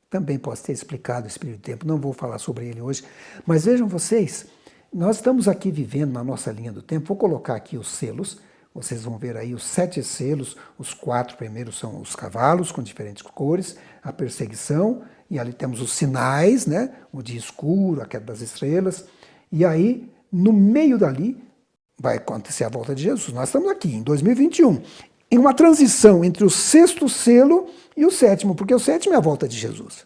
Também posso ter explicado esse período de tempo, não vou falar sobre ele hoje. Mas vejam vocês, nós estamos aqui vivendo na nossa linha do tempo. Vou colocar aqui os selos. Vocês vão ver aí os 7 selos. Os 4 primeiros são os cavalos com diferentes cores, a perseguição, e ali temos os sinais, né? O dia escuro, a queda das estrelas. E aí, no meio dali, vai acontecer a volta de Jesus. Nós estamos aqui em 2021, em uma transição entre o sexto selo e o sétimo, porque o sétimo é a volta de Jesus.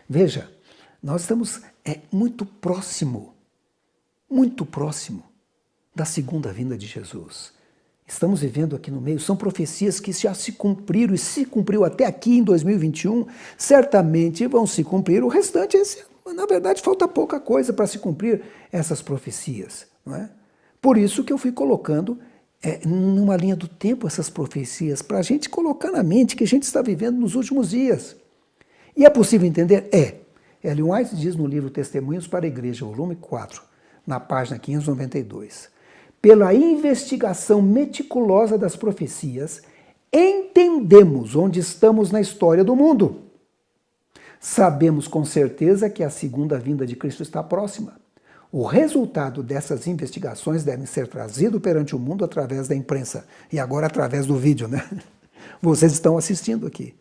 Veja, nós estamos muito próximo da segunda vinda de Jesus. Estamos vivendo aqui no meio, são profecias que já se cumpriram, e se cumpriu até aqui em 2021, certamente vão se cumprir o restante. Na verdade, falta pouca coisa para se cumprir essas profecias. Não é? Por isso que eu fui colocando numa linha do tempo essas profecias, para a gente colocar na mente que a gente está vivendo nos últimos dias. E é possível entender? Ellen White diz no livro Testemunhos para a Igreja, volume 4, na página 592, pela investigação meticulosa das profecias, entendemos onde estamos na história do mundo. Sabemos com certeza que a segunda vinda de Cristo está próxima. O resultado dessas investigações deve ser trazido perante o mundo através da imprensa. E agora através do vídeo, né? Vocês estão assistindo aqui.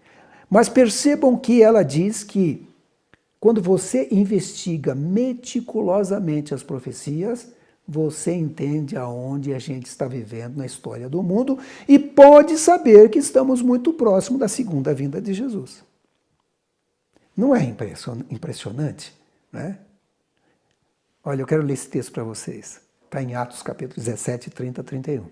Mas percebam que ela diz que quando você investiga meticulosamente as profecias, você entende aonde a gente está vivendo na história do mundo e pode saber que estamos muito próximo da segunda vinda de Jesus. Não é impressionante, né? Olha, eu quero ler esse texto para vocês. Está em Atos capítulo 17, 30 a 31.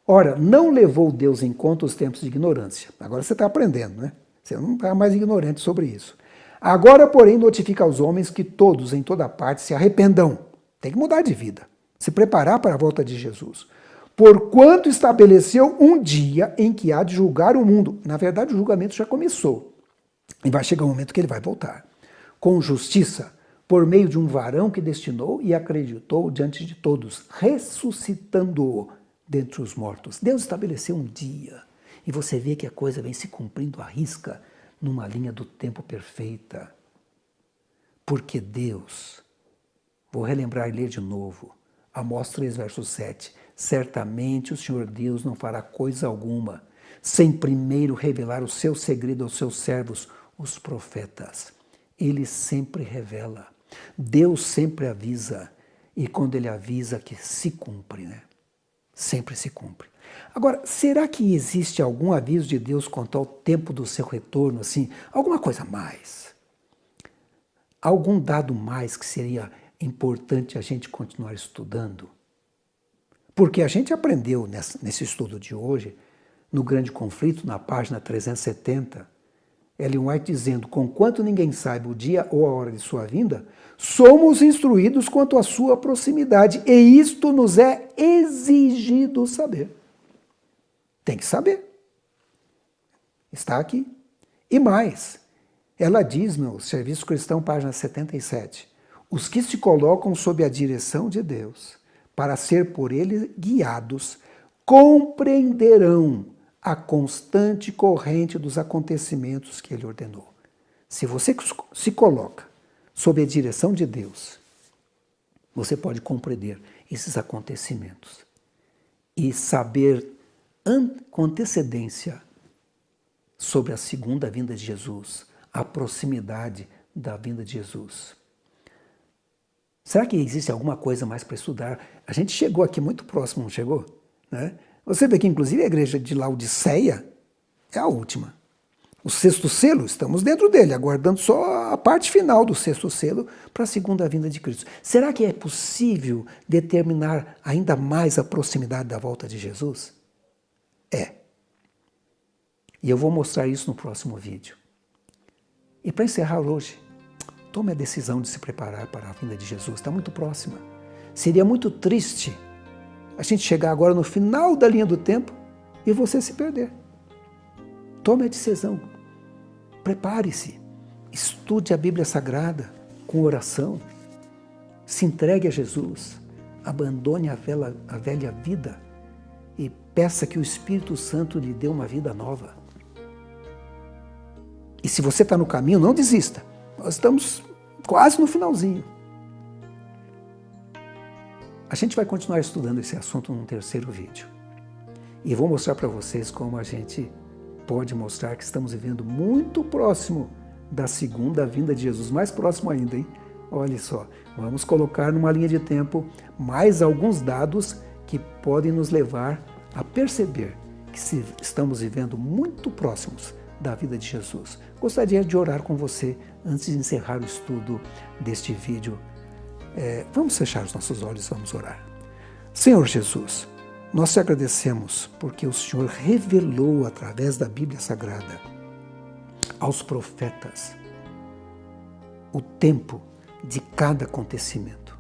Ora, não levou Deus em conta os tempos de ignorância. Agora você está aprendendo, né? Você não está mais ignorante sobre isso. Agora, porém, notifica aos homens que todos, em toda parte, se arrependam. Tem que mudar de vida. Se preparar para a volta de Jesus. Porquanto estabeleceu um dia em que há de julgar o mundo. Na verdade, o julgamento já começou. E vai chegar um momento que ele vai voltar. Com justiça, por meio de um varão que destinou e acreditou diante de todos, ressuscitando-o dentre os mortos. Deus estabeleceu um dia, e você vê que a coisa vem se cumprindo à risca, numa linha do tempo perfeita. Porque Deus, vou relembrar e ler de novo, Amós 3, verso 7. Certamente o Senhor Deus não fará coisa alguma, sem primeiro revelar o seu segredo aos seus servos, os profetas. Ele sempre revela. Deus sempre avisa. E quando ele avisa, que se cumpre, né? Sempre se cumpre. Agora, será que existe algum aviso de Deus quanto ao tempo do seu retorno, assim? Alguma coisa a mais? Algum dado mais que seria importante a gente continuar estudando? Porque a gente aprendeu nesse estudo de hoje, no Grande Conflito, na página 370, Ellen White dizendo, conquanto ninguém saiba o dia ou a hora de sua vinda, somos instruídos quanto à sua proximidade, e isto nos é exigido saber. Tem que saber. Está aqui. E mais, ela diz no Serviço Cristão, página 77, os que se colocam sob a direção de Deus, para ser por ele guiados, compreenderão a constante corrente dos acontecimentos que ele ordenou. Se você se coloca sob a direção de Deus, você pode compreender esses acontecimentos e saber com antecedência sobre a segunda vinda de Jesus, a proximidade da vinda de Jesus. Será que existe alguma coisa mais para estudar? A gente chegou aqui muito próximo, não chegou? Né? Você vê que, inclusive, a igreja de Laodiceia é a última. O sexto selo, estamos dentro dele, aguardando só a parte final do sexto selo para a segunda vinda de Cristo. Será que é possível determinar ainda mais a proximidade da volta de Jesus? É. E eu vou mostrar isso no próximo vídeo. E para encerrar hoje, tome a decisão de se preparar para a vinda de Jesus. Está muito próxima. Seria muito triste a gente chegar agora no final da linha do tempo e você se perder. Tome a decisão. Prepare-se. Estude a Bíblia Sagrada com oração. Se entregue a Jesus. Abandone a velha vida e peça que o Espírito Santo lhe dê uma vida nova. E se você está no caminho, não desista. Nós estamos quase no finalzinho. A gente vai continuar estudando esse assunto num terceiro vídeo. E vou mostrar para vocês como a gente pode mostrar que estamos vivendo muito próximo da segunda vinda de Jesus. Mais próximo ainda, hein? Olha só, vamos colocar numa linha de tempo mais alguns dados que podem nos levar a perceber que estamos vivendo muito próximos da vida de Jesus. Gostaria de orar com você antes de encerrar o estudo deste vídeo. Vamos fechar os nossos olhos e vamos orar. Senhor Jesus, nós te agradecemos porque o Senhor revelou através da Bíblia Sagrada aos profetas o tempo de cada acontecimento.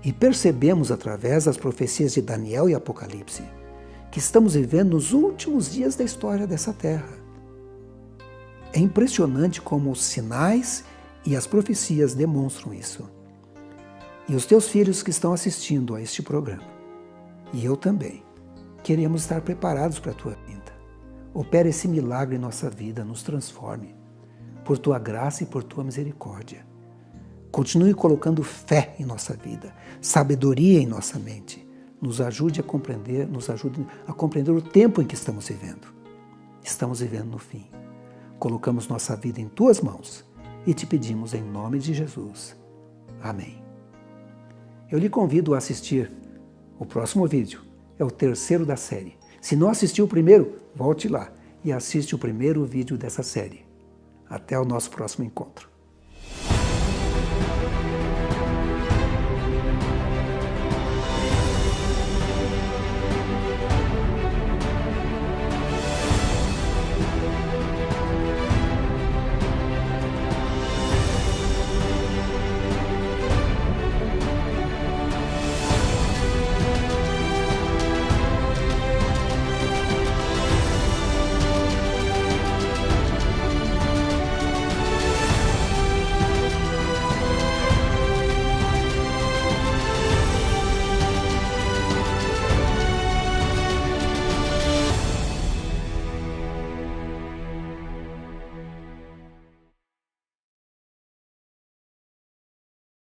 E percebemos através das profecias de Daniel e Apocalipse que estamos vivendo nos últimos dias da história dessa terra. É impressionante como os sinais e as profecias demonstram isso. E os teus filhos que estão assistindo a este programa, e eu também, queremos estar preparados para a tua vinda. Opera esse milagre em nossa vida, nos transforme, por tua graça e por tua misericórdia. Continue colocando fé em nossa vida, sabedoria em nossa mente. Nos ajude a compreender o tempo em que estamos vivendo. Estamos vivendo no fim. Colocamos nossa vida em tuas mãos e te pedimos em nome de Jesus. Amém. Eu lhe convido a assistir o próximo vídeo. É o terceiro da série. Se não assistiu o primeiro, volte lá e assiste o primeiro vídeo dessa série. Até o nosso próximo encontro.